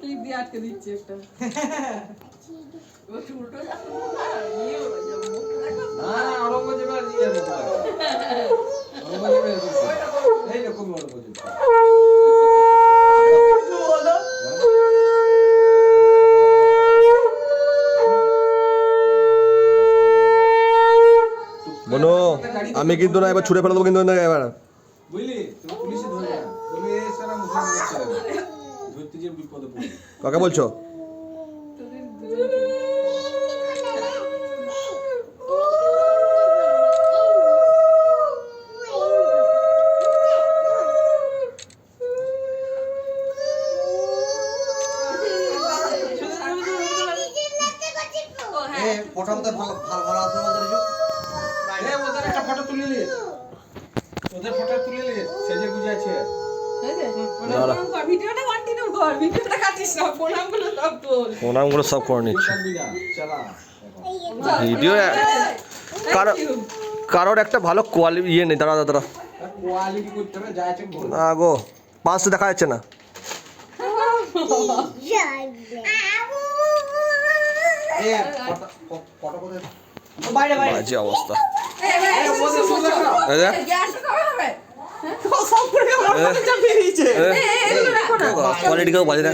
clip দিয়ে আটকে দিচ্ছি একটা ও উল্টো যাচ্ছে না অরঙ্গজেব আর ইয়ে মতো অরঙ্গজেব এই রকম অরঙ্গজেব বনো আমি কিন্তু না এবার ছুটে ফেলে দেবো কিন্তু এবার বুঝলি তুমি পুলিশে ধরে না বলে সারা মুখে মুখে ধরতে যে বিপদে পড়বে কাকে বলছো ফটোতে ভালো ভালো আছে বলতে দিছো ওদের একটা ফটো তুলে নে ওদের ফটো তুলে নে সেজে গুজে আছে ভিডিওটা কন্টিনিউ কর ভিডিওটা কাটিস না প্রণামগুলো সব করে নিচ্ছি চালা ভিডিও কারোর একটা ভালো কোয়ালিটি ইয়ে নেই দাঁড়া দাঁড়া কোয়ালিটি করতে হবে যা আছে বল না গো পাঁচটা দেখা যাচ্ছে না এ ফটো কোথায় বাইরে বাইরে বাজে অবস্থা কোয়ালিটি কেউ বাজে না